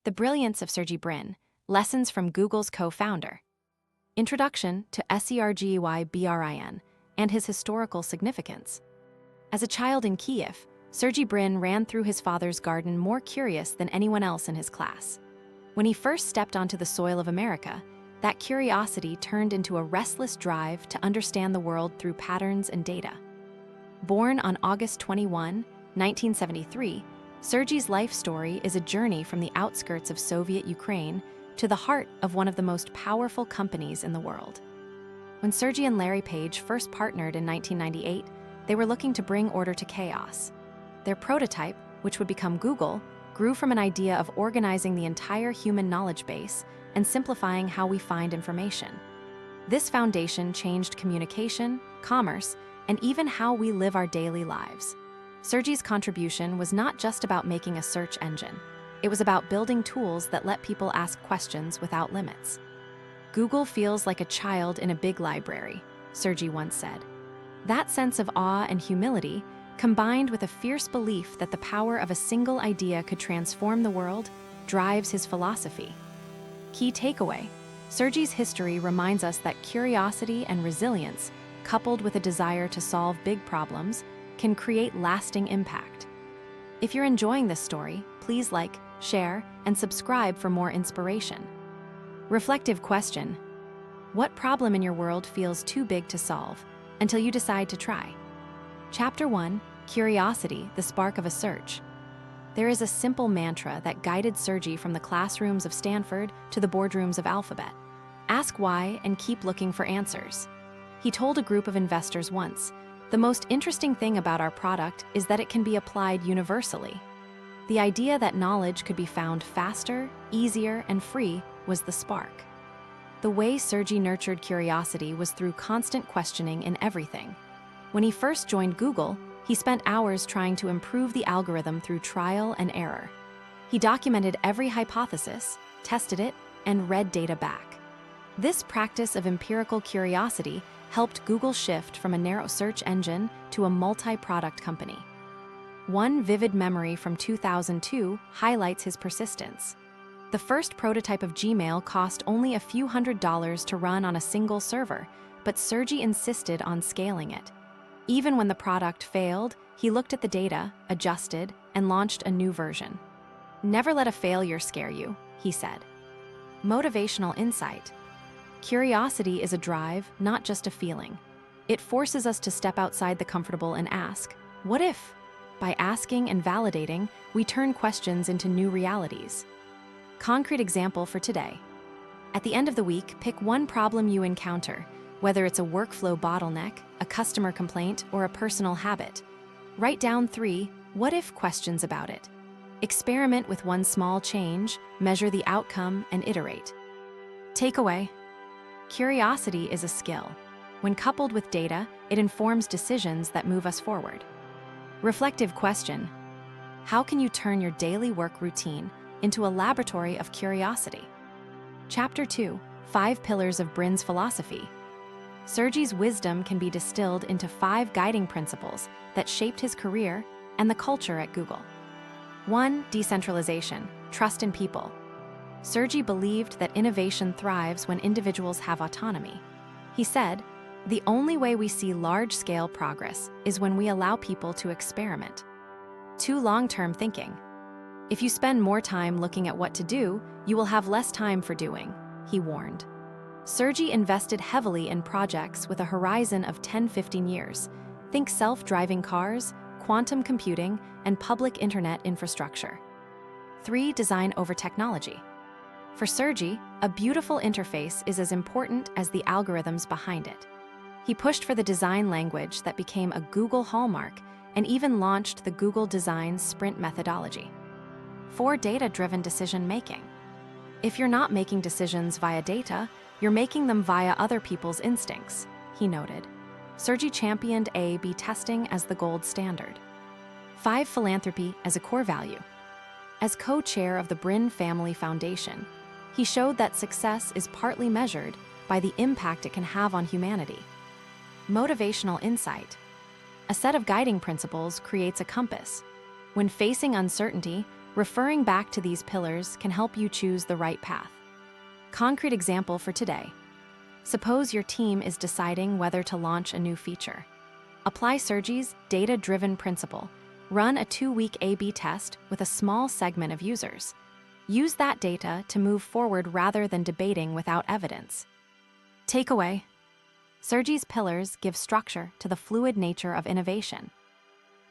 The Brilliance of Sergey Brin, Lessons from Google's Co-Founder. Introduction to Sergey Brin and his historical significance. As a child in Kiev, Sergey Brin ran through his father's garden more curious than anyone else in his class. When he first stepped onto the soil of America, that curiosity turned into a restless drive to understand the world through patterns and data. Born on August 21, 1973, Sergey's life story is a journey from the outskirts of Soviet Ukraine to the heart of one of the most powerful companies in the world. When Sergey and Larry Page first partnered in 1998, they were looking to bring order to chaos. Their prototype, which would become Google, grew from an idea of organizing the entire human knowledge base and simplifying how we find information. This foundation changed communication, commerce, and even how we live our daily lives. Sergey's contribution was not just about making a search engine. It was about building tools that let people ask questions without limits. Google feels like a child in a big library, Sergey once said. That sense of awe and humility, combined with a fierce belief that the power of a single idea could transform the world, drives his philosophy. Key takeaway: Sergey's history reminds us that curiosity and resilience, coupled with a desire to solve big problems, can create lasting impact. If you're enjoying this story, please like, share, and subscribe for more inspiration. Reflective question: what problem in your world feels too big to solve until you decide to try? Chapter 1: Curiosity, the Spark of a Search. There is a simple mantra that guided Sergey from the classrooms of Stanford to the boardrooms of Alphabet. Ask why and keep looking for answers. He told a group of investors once, "The most interesting thing about our product is that it can be applied universally." The idea that knowledge could be found faster, easier, and free was the spark. The way Sergey nurtured curiosity was through constant questioning in everything. When he first joined Google, he spent hours trying to improve the algorithm through trial and error. He documented every hypothesis, tested it, and read data back. This practice of empirical curiosity helped Google shift from a narrow search engine to a multi-product company. One vivid memory from 2002 highlights his persistence. The first prototype of Gmail cost only a few $100s to run on a single server, but Sergey insisted on scaling it. Even when the product failed, he looked at the data, adjusted, and launched a new version. "Never let a failure scare you," he said. Motivational insight. Curiosity is a drive, not just a feeling. It forces us to step outside the comfortable and ask, "What if?" By asking and validating, we turn questions into new realities. Concrete example for today. At the end of the week, pick one problem you encounter, whether it's a workflow bottleneck, a customer complaint, or a personal habit. Write down 3 what-if questions about it. Experiment with one small change, measure the outcome, and iterate. Takeaway: curiosity is a skill. When coupled with data, it informs decisions that move us forward. Reflective question: how can you turn your daily work routine into a laboratory of curiosity? Chapter 2: 5 Pillars of Brin's Philosophy. Sergey's wisdom can be distilled into 5 guiding principles that shaped his career and the culture at Google. 1. Decentralization, trust in people. Sergey believed that innovation thrives when individuals have autonomy. He said, "The only way we see large-scale progress is when we allow people to experiment." 2. Long-term thinking. If you spend more time looking at what to do, you will have less time for doing, he warned. Sergey invested heavily in projects with a horizon of 10-15 years. Think self-driving cars, quantum computing, and public internet infrastructure. 3. Design over technology. For Sergey, a beautiful interface is as important as the algorithms behind it. He pushed for the design language that became a Google hallmark and even launched the Google Design Sprint methodology. 4. Data-driven decision-making. If you're not making decisions via data, you're making them via other people's instincts, he noted. Sergey championed A/B testing as the gold standard. 5. Philanthropy as a core value. As co-chair of the Brin Family Foundation, he showed that success is partly measured by the impact it can have on humanity. Motivational insight. A set of guiding principles creates a compass. When facing uncertainty, Referring back to these pillars can help you choose the right path. Concrete example for today. Suppose your team is deciding whether to launch a new feature. Apply Sergey's data-driven principle. Run a 2-week A/B test with a small segment of users. Use that data to move forward rather than debating without evidence. Takeaway: Sergey's pillars give structure to the fluid nature of innovation.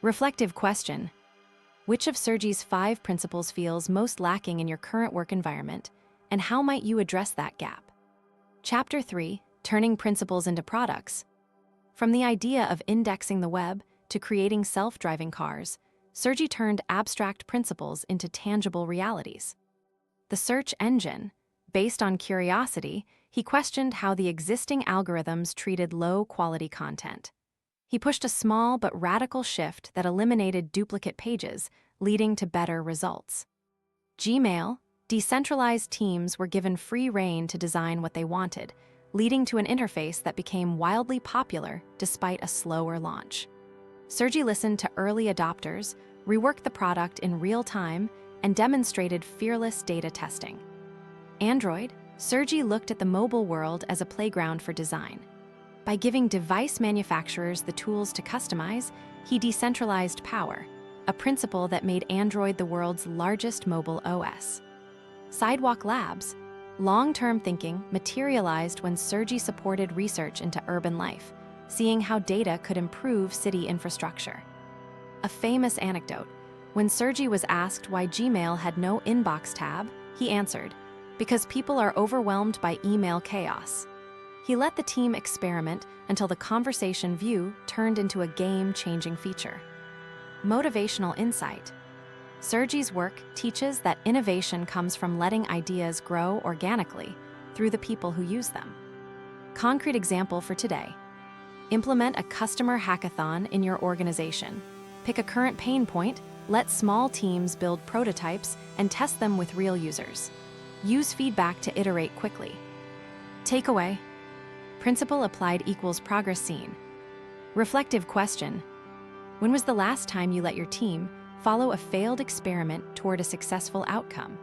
Reflective question: which of Sergey's 5 principles feels most lacking in your current work environment, and how might you address that gap? Chapter 3: Turning Principles into Products. From the idea of indexing the web to creating self-driving cars, Sergey turned abstract principles into tangible realities. The search engine, based on curiosity, he questioned how the existing algorithms treated low-quality content. He pushed a small but radical shift that eliminated duplicate pages, leading to better results. Gmail, decentralized teams were given free rein to design what they wanted, leading to an interface that became wildly popular despite a slower launch. Sergey listened to early adopters, reworked the product in real time, and demonstrated fearless data testing. Android, Sergey looked at the mobile world as a playground for design. By giving device manufacturers the tools to customize, he decentralized power, a principle that made Android the world's largest mobile OS. Sidewalk Labs, long-term thinking materialized when Sergey supported research into urban life, seeing how data could improve city infrastructure. A famous anecdote: when Sergey was asked why Gmail had no inbox tab, he answered, "Because people are overwhelmed by email chaos." He let the team experiment until the conversation view turned into a game-changing feature. Motivational insight. Sergey's work teaches that innovation comes from letting ideas grow organically through the people who use them. Concrete example for today. Implement a customer hackathon in your organization. Pick a current pain point, let small teams build prototypes, and test them with real users. Use feedback to iterate quickly. Takeaway: principle applied equals progress seen. Reflective question: when was the last time you let your team follow a failed experiment toward a successful outcome?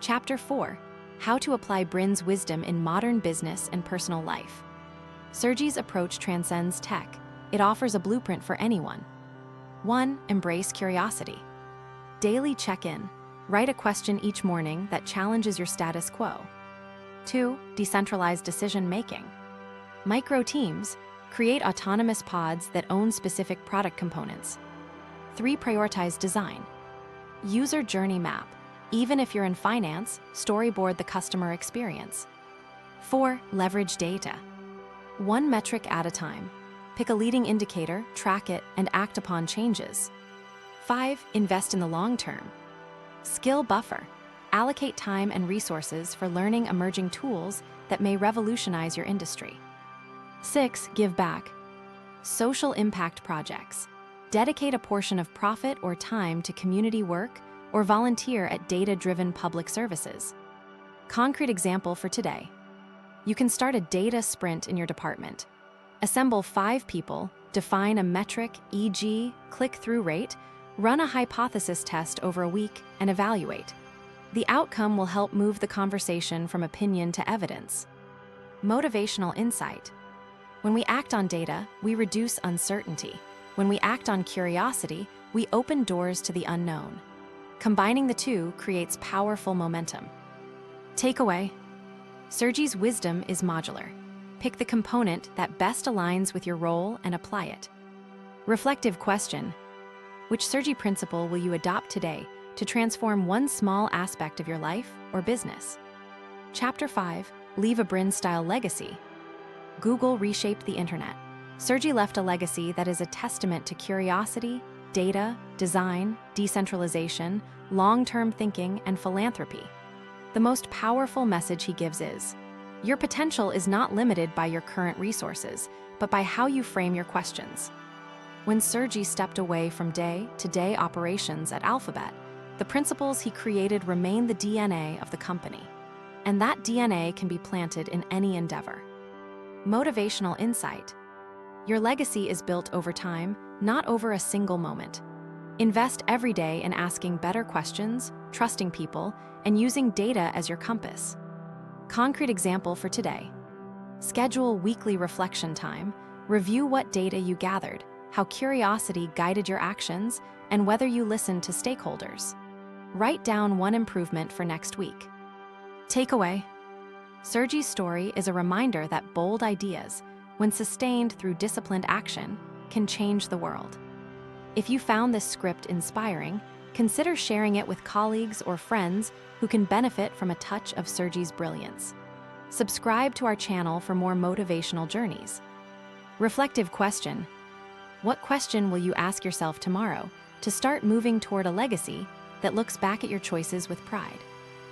Chapter 4: How to apply Brin's wisdom in modern business and personal life. Sergey's approach transcends tech. It offers a blueprint for anyone. 1. Embrace curiosity. Daily check-in. Write a question each morning that challenges your status quo. 2. Decentralized decision-making. Micro teams. Create autonomous pods that own specific product components. 3. Prioritize design. User journey map. Even if you're in finance, storyboard the customer experience. 4. Leverage data. 1 metric at a time. Pick a leading indicator, track it, and act upon changes. 5. Invest in the long term. Skill buffer. Allocate time and resources for learning emerging tools that may revolutionize your industry. 6. Give back. Social impact projects. Dedicate a portion of profit or time to community work or volunteer at data-driven public services. Concrete example for today. You can start a data sprint in your department. Assemble 5 people, define a metric, e.g., click-through rate, run a hypothesis test over a week, and evaluate. The outcome will help move the conversation from opinion to evidence. Motivational insight. When we act on data, we reduce uncertainty. When we act on curiosity, we open doors to the unknown. Combining the two creates powerful momentum. Takeaway: Sergey's wisdom is modular. Pick the component that best aligns with your role and apply it. Reflective question: which Sergey principle will you adopt today to transform one small aspect of your life or business? Chapter 5: Leave a Brin-style legacy. Google reshaped the internet. Sergey left a legacy that is a testament to curiosity, data, design, decentralization, long-term thinking, and philanthropy. The most powerful message he gives is, your potential is not limited by your current resources, but by how you frame your questions. When Sergey stepped away from day-to-day operations at Alphabet, the principles he created remain the DNA of the company. And that DNA can be planted in any endeavor. Motivational insight. Your legacy is built over time, not over a single moment. Invest every day in asking better questions, trusting people, and using data as your compass. Concrete example for today. Schedule weekly reflection time. Review what data you gathered, how curiosity guided your actions, and whether you listened to stakeholders. Write down one improvement for next week. Takeaway: Sergey's story is a reminder that bold ideas, when sustained through disciplined action, can change the world. If you found this script inspiring, consider sharing it with colleagues or friends who can benefit from a touch of Sergey's brilliance. Subscribe to our channel for more motivational journeys. Reflective question: what question will you ask yourself tomorrow to start moving toward a legacy that looks back at your choices with pride?